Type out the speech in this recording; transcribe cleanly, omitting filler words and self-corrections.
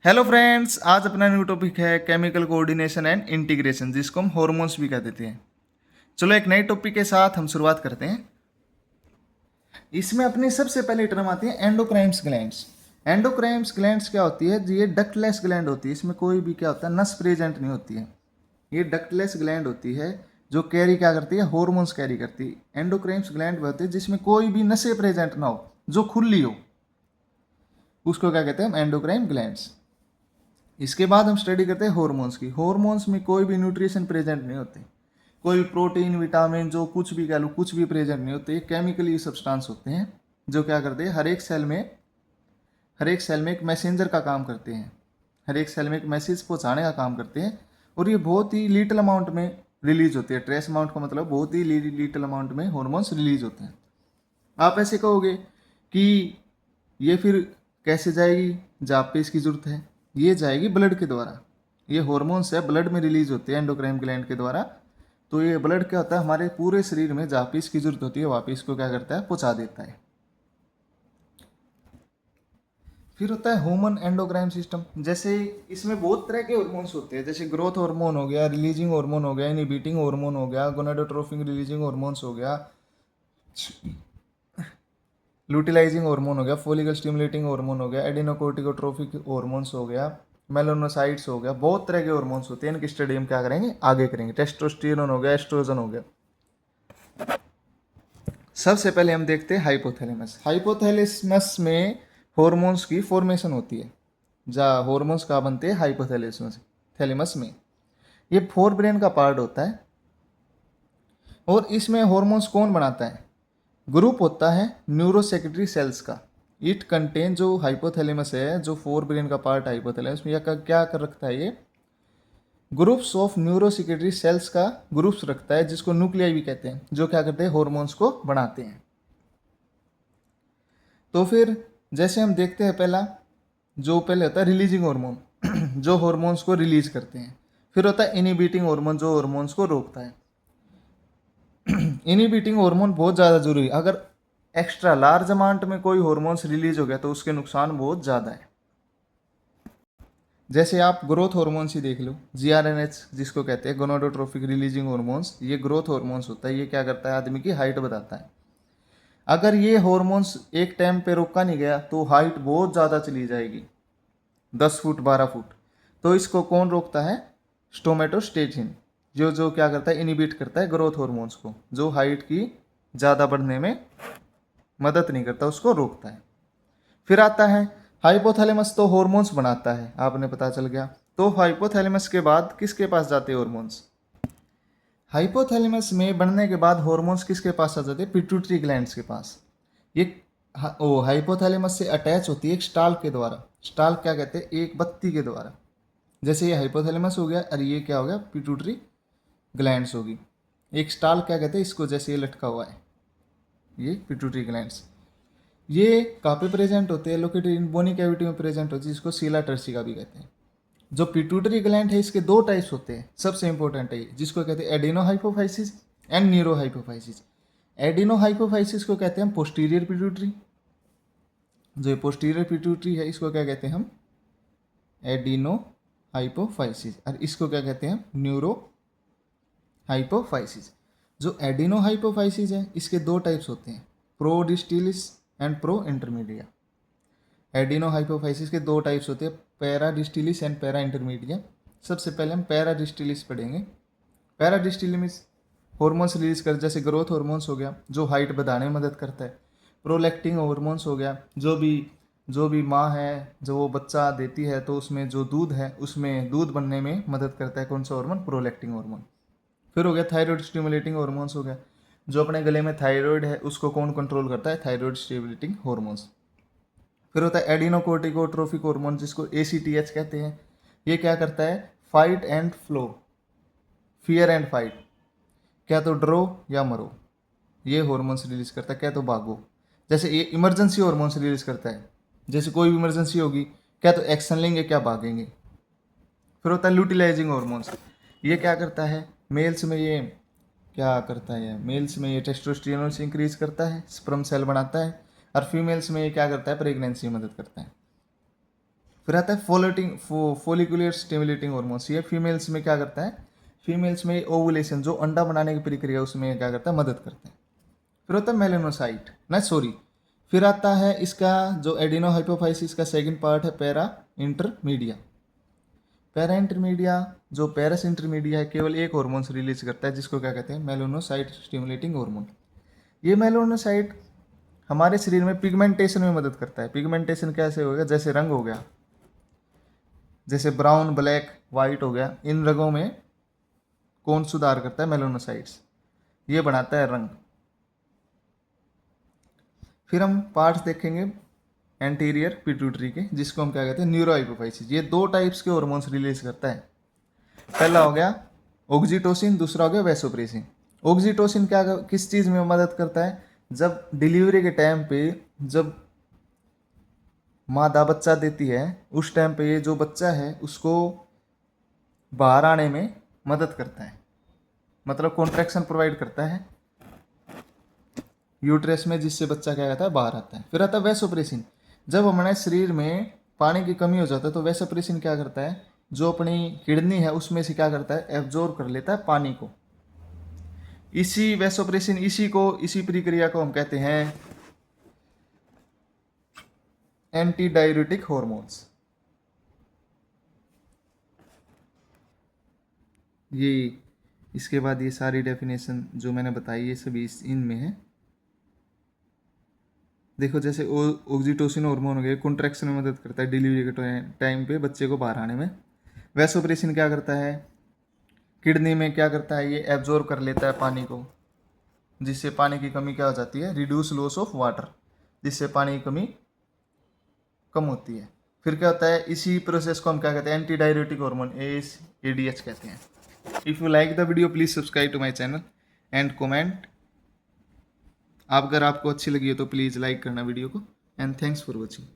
Hello friends, आज अपना new topic है केमिकल कोऑर्डिनेशन एंड इंटीग्रेशन, जिसको हम हॉर्मोन्स भी कह देते हैं। चलो एक नए टॉपिक के साथ हम शुरुआत करते हैं। इसमें अपनी सबसे पहले टर्म आती है एंडोक्राइन्स ग्लैंड्स। एंडोक्राइन्स ग्लैंड्स क्या होती है? ये डक्टलेस ग्लैंड होती है। इसमें कोई भी क्या होता है, नस प्रेजेंट नहीं होती है। ये डक्टलेस ग्लैंड होती है जो कैरी क्या करती है, हॉर्मोन्स कैरी करती है। एंडोक्राइन्स ग्लैंड वो होती है जिसमें कोई भी नसें प्रेजेंट ना हो, जो खुली हो, उसको क्या कहते हैं हम, एंडोक्राइन ग्लैंड्स। इसके बाद हम स्टडी करते हैं हॉर्मोन्स की। हॉर्मोन्स में कोई भी न्यूट्रिशन प्रेजेंट नहीं होते, कोई भी प्रोटीन विटामिन जो कुछ भी कह लो, कुछ भी प्रेजेंट नहीं होते। ये केमिकली सब्सटेंस होते हैं जो क्या करते हैं, हर एक सेल में एक मैसेंजर का काम करते हैं, हर एक सेल में एक मैसेज पहुंचाने का काम करते हैं। और ये बहुत ही लिटिल अमाउंट में रिलीज होती है। ट्रेस अमाउंट का मतलब बहुत ही लिटिल अमाउंट में हॉर्मोन्स रिलीज होते हैं। आप ऐसे कहोगे कि ये फिर कैसे जाएगी जहाँ पे इसकी जरूरत है? ये जाएगी ब्लड के द्वारा। ये हॉर्मोन्स है ब्लड में रिलीज होते हैं एंडोक्राइन ग्लैंड के द्वारा। तो ये ब्लड क्या होता है, हमारे पूरे शरीर में जहाँ पे इसकी जरूरत होती है वहाँ पे इसको क्या करता है, पहुँचा देता है। फिर होता है ह्यूमन एंडोक्राइन सिस्टम। जैसे इसमें बहुत तरह के हॉर्मोन्स होते हैं, जैसे ग्रोथ हार्मोन हो गया, रिलीजिंग हार्मोन हो गया, इनहिबिटिंग हार्मोन हो गया, गोनाडोट्रोपिक रिलीजिंग हार्मोन्स हो गया, लुटिलाइजिंग हार्मोन हो गया, फोलिकल स्टिमुलेटिंग हार्मोन हो गया, एडिनोकोर्टिकोट्रोपिक हार्मोन्स हो गया, मेलानोसाइट्स हो गया। बहुत तरह के हार्मोन्स होते हैं। इनकी स्टडी हम क्या करेंगे, आगे करेंगे। टेस्टोस्टेरोन हो गया, एस्ट्रोजन हो गया। सबसे पहले हम देखते हैं हाइपोथैलेमस। हाइपोथैलेमस में हॉर्मोन्स की फॉर्मेशन होती है। जहाँ हॉर्मोन्स कहाँ बनते हैं, हाइपोथैलेमस थैलेमस में। ये फोर ब्रेन का पार्ट होता है। और इसमें हॉर्मोन्स कौन बनाता है? ग्रुप होता है न्यूरोसेक्रेटरी सेल्स का। इट कंटेन, जो हाइपोथैलेमस है, जो फोर ब्रेन का पार्ट हाइपोथैलेमस में, यह क्या कर रखता है, ये ग्रुप्स ऑफ न्यूरोसेक्रेटरी सेल्स का ग्रुप्स रखता है, जिसको न्यूक्लियाई भी कहते हैं, जो क्या करते हैं, हॉर्मोन्स को बनाते हैं। तो फिर जैसे हम देखते हैं, पहला जो पहले होता है रिलीजिंग हार्मोन जो हॉर्मोन्स को रिलीज करते हैं। फिर होता है इनहिबिटिंग हार्मोन जो हॉर्मोन्स को रोकता है। इनहिबिटिंग हार्मोन बहुत ज़्यादा जरूरी है। अगर एक्स्ट्रा लार्ज अमाउंट में कोई हॉर्मोन्स रिलीज हो गया तो उसके नुकसान बहुत ज़्यादा है। जैसे आप ग्रोथ हार्मोन्स ही देख लो, जीआरएनएच जिसको कहते हैं, गोनाडोट्रोपिक रिलीजिंग हार्मोन्स, ये ग्रोथ हार्मोन्स होता है। ये क्या करता है, आदमी की हाइट बताता है। अगर ये हार्मोन्स एक टाइम पे रोका नहीं गया तो हाइट बहुत ज़्यादा चली जाएगी, 10 फुट 12 फुट। तो इसको कौन रोकता है? स्टोमेटोस्टेटिन, जो जो क्या करता है, इनिबिट करता है ग्रोथ हार्मोन्स को, जो हाइट की ज़्यादा बढ़ने में मदद नहीं करता, उसको रोकता है। फिर आता है हाइपोथैलेमस, तो हॉर्मोन्स बनाता है, आपने पता चल गया। तो हाइपोथैलेमस के बाद किसके पास जाते हैं हॉर्मोन्स? हाइपोथैलेमस में बनने के बाद हॉर्मोन्स किसके पास आ जाते हैं? पिट्यूटरी ग्लैंड्स के पास। ये ओ हाइपोथैलेमस से अटैच होती है एक स्टाल के द्वारा। स्टाल क्या कहते हैं? एक बत्ती के द्वारा। जैसे ये हाइपोथैलेमस हो गया और ये क्या हो गया, पिट्यूटरी ग्लैंड्स होगी। एक स्टाल क्या कहते हैं इसको, जैसे ये लटका हुआ है, ये पिट्यूटरी ग्लैंड्स। ये कहाँ पे प्रेजेंट होते हैं? लोकेटेड इन बोनी कैविटी में प्रेजेंट होती है, जिसको सीला टर्सिका भी कहते हैं। जो पिट्यूटरी ग्लैंड है, इसके दो टाइप्स होते हैं। सबसे इंपॉर्टेंट है ये, जिसको कहते हैं एडिनोहाइपोफाइसिस एंड न्यूरोहाइपोफाइसिस। एडिनोहाइपोफाइसिस को कहते हैं हम पोस्टीरियर पिट्यूटरी। जो पोस्टीरियर पिट्यूटरी है, इसको क्या कहते हैं हम? Adenohypophysis. और इसको क्या कहते हैं? Neurohypophysis. जो एडिनो हाइपोफाइसिस है, इसके दो टाइप्स होते हैं, pro distalis and pro intermedia. Adenohypophysis के दो टाइप्स होते हैं, para distalis and para intermedia. सबसे पहले हम पैरा डिस्टिलिस पढ़ेंगे। पैरा डिस्टिलिस हॉर्मोन्स रिलीज कर, जैसे ग्रोथ हॉर्मोन्स हो गया जो हाइट बढ़ाने में मदद करता है। प्रोलैक्टिन हॉर्मोन्स हो गया, जो भी माँ है, जो वो बच्चा देती है तो उसमें जो दूध है, उसमें दूध बनने में मदद करता है। कौन सा हार्मोन? Prolactin hormone. फिर हो गया थायराइड स्टिमुलेटिंग हॉर्मोन्स हो गया, जो अपने गले में थायराइड है उसको कौन कंट्रोल करता है? Thyroid stimulating hormones. फिर होता है एडिनोकोर्टिकोट्रोपिक हार्मोन, जिसको ACTH कहते हैं। ये क्या करता है? Fight and flow, fear and fight, क्या तो डरो या मरो, ये हॉर्मोन्स रिलीज करता है। क्या तो भागो, जैसे ये इमरजेंसी हॉर्मोन्स रिलीज करता है। जैसे कोई भी इमरजेंसी होगी, क्या तो एक्शन लेंगे, क्या भागेंगे। फिर होता है ल्यूटिलाइजिंग हॉर्मोन्स। ये क्या करता है? मेल्स में ये क्या करता है? मेल्स में ये टेस्टोस्टेरोन से इंक्रीज करता है, स्पर्म सेल बनाता है। और फीमेल्स में ये क्या करता है? प्रेगनेंसी में मदद करता है। फिर आता है फोलिकुलर स्टिमुलेटिंग हार्मोन्स। ये फीमेल्स में क्या करता है, फीमेल्स में ओवुलेशन जो अंडा बनाने की प्रक्रिया उसमें क्या करता है, मदद करता है। फिर होता है मेलेनोसाइट ना सॉरी फिर आता है इसका जो एडिनोहाइपोफाइसिस का सेकंड पार्ट है पैरा इंटरमीडिया। पैरा इंटरमीडिया जो पैरस इंटरमीडिया है केवल एक हार्मोन रिलीज करता है जिसको क्या कहते हैं, मेलेनोसाइट स्टिमुलेटिंग हार्मोन। ये मेलेनोसाइट हमारे शरीर में पिगमेंटेशन में मदद करता है। पिगमेंटेशन कैसे होगा, जैसे रंग हो गया, जैसे ब्राउन ब्लैक वाइट हो गया, इन रंगों में कौन सुधार करता है, मेलेनोसाइट्स, ये बनाता है रंग। फिर हम पार्ट्स देखेंगे एंटीरियर पिट्यूटरी के, जिसको हम क्या कहते हैं, न्यूरोहाइपोफाइसिस। ये दो टाइप्स के हार्मोन्स रिलीज करता है। पहला हो गया ऑक्सीटोसिन, दूसरा हो गया वैसोप्रेसिन। ऑक्सीटोसिन क्या किस चीज़ में मदद करता है, जब डिलीवरी के टाइम पे जब मादा बच्चा देती है उस टाइम पे ये जो बच्चा है उसको बाहर आने में मदद करता है, मतलब कॉन्ट्रैक्शन प्रोवाइड करता है यूट्रस में, जिससे बच्चा क्या कहता है, बाहर आता है। फिर आता है वैसोप्रेसिन। जब हमारे शरीर में पानी की कमी हो जाता है तो वैसोप्रेसिन क्या करता है, जो अपनी किडनी है उसमें से क्या करता है, एब्जॉर्ब कर लेता है पानी को। इसी वैसोप्रेसिन इसी प्रक्रिया को हम कहते हैं एंटी डाययूरेटिक हॉर्मोन्स। ये इसके बाद ये सारी डेफिनेशन जो मैंने बताई ये सभी इनमें है। देखो जैसे ऑक्सीटोसिन हार्मोन हो गया, कॉन्ट्रैक्शन में मदद करता है डिलीवरी के टाइम पे बच्चे को बाहर आने में। वैसोप्रेसिन क्या करता है, किडनी में क्या करता है, ये एब्जॉर्ब कर लेता है पानी को, जिससे पानी की कमी क्या हो जाती है, रिड्यूस लॉस ऑफ वाटर, जिससे पानी की कमी कम होती है। फिर क्या होता है, इसी प्रोसेस को हम क्या कहते हैं, एंटी डाययूरेटिक हार्मोन ADH कहते हैं। If you like the video please subscribe to my channel and comment. अगर आपको अच्छी लगी हो तो प्लीज़ लाइक करना वीडियो को, एंड थैंक्स फॉर वॉचिंग।